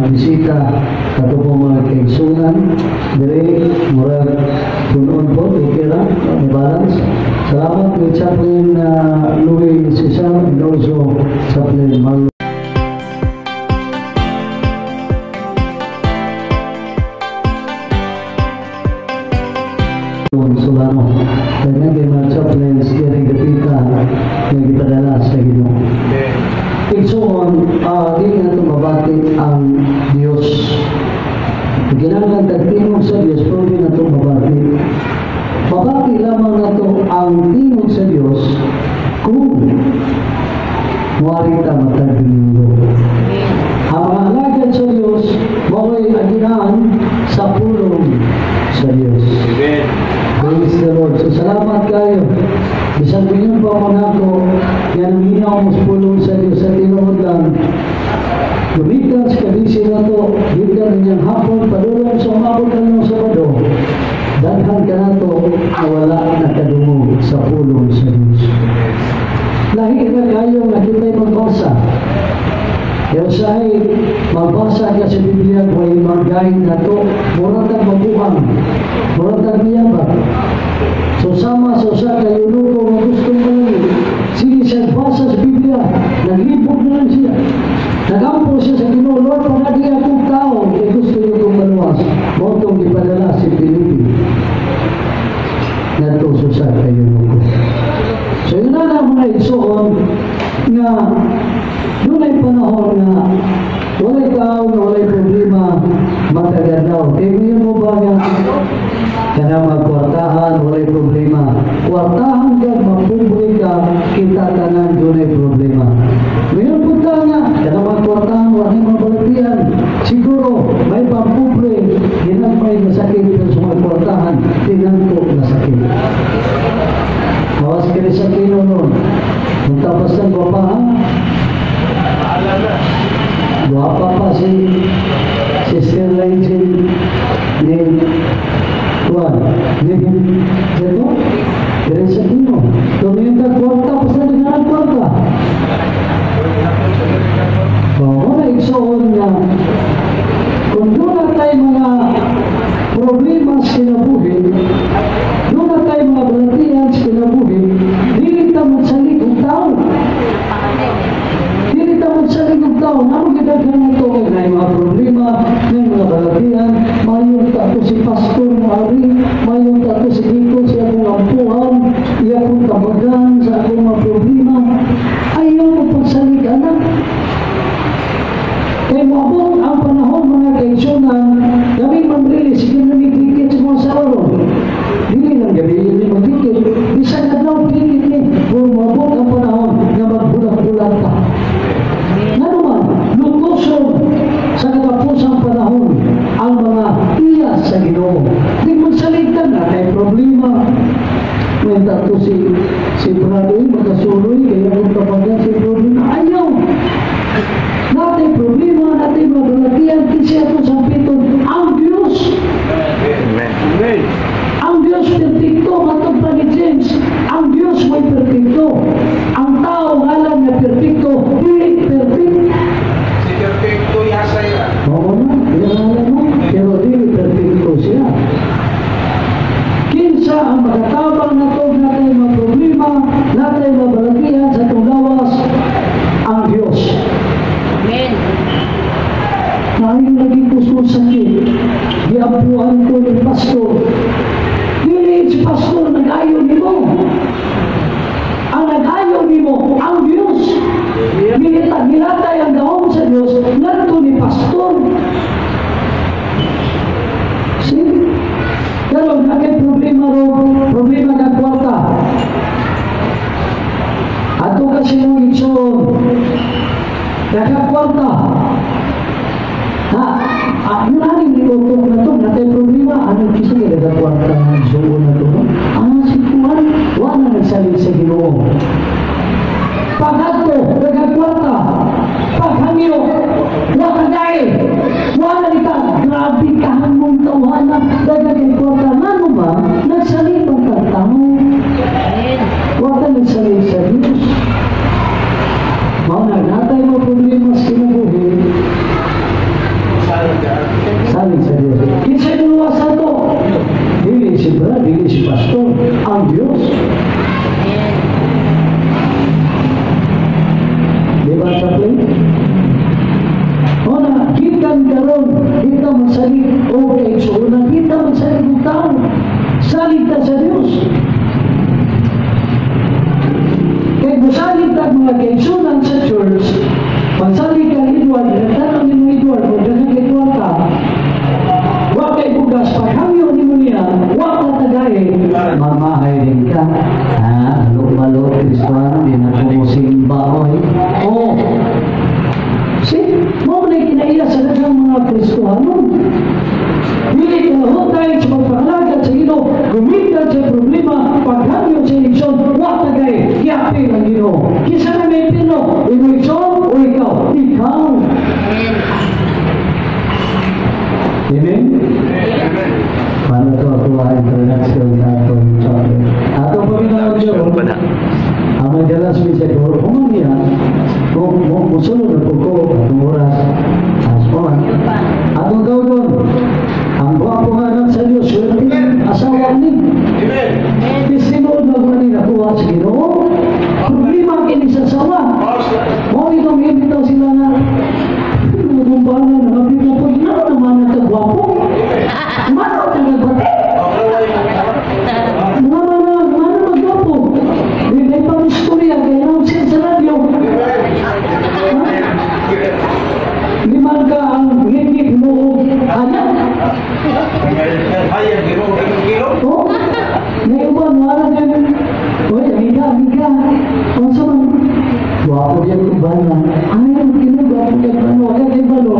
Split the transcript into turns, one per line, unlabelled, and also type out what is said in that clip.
bisita ato po mga kaigsunan dire murag punon po ikira may balance. Salamat kay Chaplain Louis Cesar and also Chaplain Marlon Solano. Kaya kay mga chaplains kaya kapita na ipadala sa Ginoo. Iksoon, di nga ito mabati ang Diyos. Ginangan tagtingog sa Diyos, pero di nga ito mabati. Mabati lamang na ito ang tingog sa Diyos kung muarita mataginggo. Ang mga alagad sa Diyos, mako'y aginaan sa pulong sa Diyos. Praise the Lord. So, salamat kayo. Bisang pinyon pa mo na ako, yan ang hinaw mo sa pulong sa Diyos sa tinuod lang. Lumikan sa kabisi na ito, gikan ninyang hapon, padulong sa umabot ka ng Sabado. Daghan ka na ito, nawala na kadungog sa pulong sa Diyos. Lahi na kayo na kita'y magbasa. Kaya sa'y magbasa ka sa Biblia kung ay magahin na ito, murang kang mabuhang, murang kang miyabang. So sama sa usa kayo luto na gustong malangin. Sige siya basa sa Biblia, naglibog na lang siya. Nagampo siya sa Ginoo, Lord, pangadi akong tao, kaya gusto niyo kong maluwas. Motong ipadala si Pilipi. Natuso sa kayo luto. So yun na mga igsoon nga doon ay panahon na walay tao na walay problema matagal daw. Eh ngayon mo ba nga kaya magkwartahan, walay problema. Kwartahan ka, magpubre ka, kita tanan doon ay problema. Ngayon punta nga, kaya magkwartahan, walay mabalatian. Siguro, may pampubre, hinagmay na sakit pero sa magkwartahan, tinanto na sakit. Mawas ka rin sa kino noon. Kung tapos ng guwapahan, guwapa pa si Sister Lainsin ni Juan. Ito, kaya sa kino. Tuminta kwarta, basta na ang kwarta. Wala iksoon nga, kung doon na tayo mga problema sa kinabuhin, doon na tayo mga balatihan sa kinabuhin, hindi ka magsalig ng tao. Hindi ka magsalig ng tao. Naman kita ka ng ito, may mga problema, may mga balatihan, mayroon ka ito si Pastor Mari, mayroon ka ito si Kiko, si akong ampuhan, iya kong kabagan sa akong mga problema. Ayaw mo pagsalig, anak. Kaya mabong ang panahon mga kaigsunan, kami mamrili, sige na may tikit sa mga sauro. Hindi lang gabi yun yung magtikit. Bisa na daw tikit ni, kung mabong ang panahon na magbulat-bulat ka. Nga naman, lutusog sa katapusang panahon ang mga iya sa Ginoo. Hindi magsaligtan na, may problema. May tato si Bradoy, magkasuloy, kaya kung kapagan si problema, ayaw. Natin problema, natin mabalatian, kasi ito sa pitong, ang Diyos. Amen. Ang Diyos perfecto, matong pa ni James, ang Diyos may perfecto. Ang tao ngalan na perfecto, hindi perfect.
Si perfecto yasa yan.
Oo na, pinangalan mo, pero hindi perfecto siya. Kinsa ang makatabang na ito, natin mga problema, natin mabalatian sa itong lawas, ang Diyos.
Amen.
Namin naging puso sakit. Giabuhan ko ng pastor. Dili si pastor nag-ayaw ni mo. Ang nag-ayaw ni mo, ang Diyos. Nilatay ang daong sa Diyos, nagto ni pastor. See? Pero naging problema ro, problema ng kwarta. Ato kasi nung itson, kwarta. Yung aning nilutok na ito, natin problema, anong kisa yung kwarta na suo na ito? Si Tuhan, wala nagsalit sa Ginoo. Pag-ato, kwarta, pag-hangyo, wala dahil, wala nita, grabe kahan mong tawana, kwarta, ano ba, nagsalit ang kwarta mo? Wala nagsalit sa Diyos. Mauna, natay mo problema sa kinabuhi, Kristohanon. Dili kalahutay sa pagpangalagad sa Ginoo, gumikan sa problema, paghangyo sa eleksyon, wa tagay, kiapil ang Ginoo. Kisa na may pino, eleksyon o ikaw? Ikaw. Amen? Paano ito ako ay introduction sa atong chapter? Atong Panginoon Diyos, ang madalas may sa Doro, kung niya, kung musunod na po ko, atong oras, aspawan. Atong gawin, ang gwapo nga lang sa Diyos, yung asawa ni. Isinod na ko na nakuha sa Ginoo. Problema kini sa asawa. Mo itong ibitaw sila na lumbanan na mabibig po na naman na gwapo. Mano ka nagbate? Mana magwapo? Di may pang-istorya kaya nang sa radyo. Liman ka ang ngingit mo hanya.
Ayan, kilo.
Oh, may uban, wala dyan. Uy, amiga. Kung saan, gwapo yan kung bala. Ay, ang kinagwapo yan, ano, kaya kayo balo.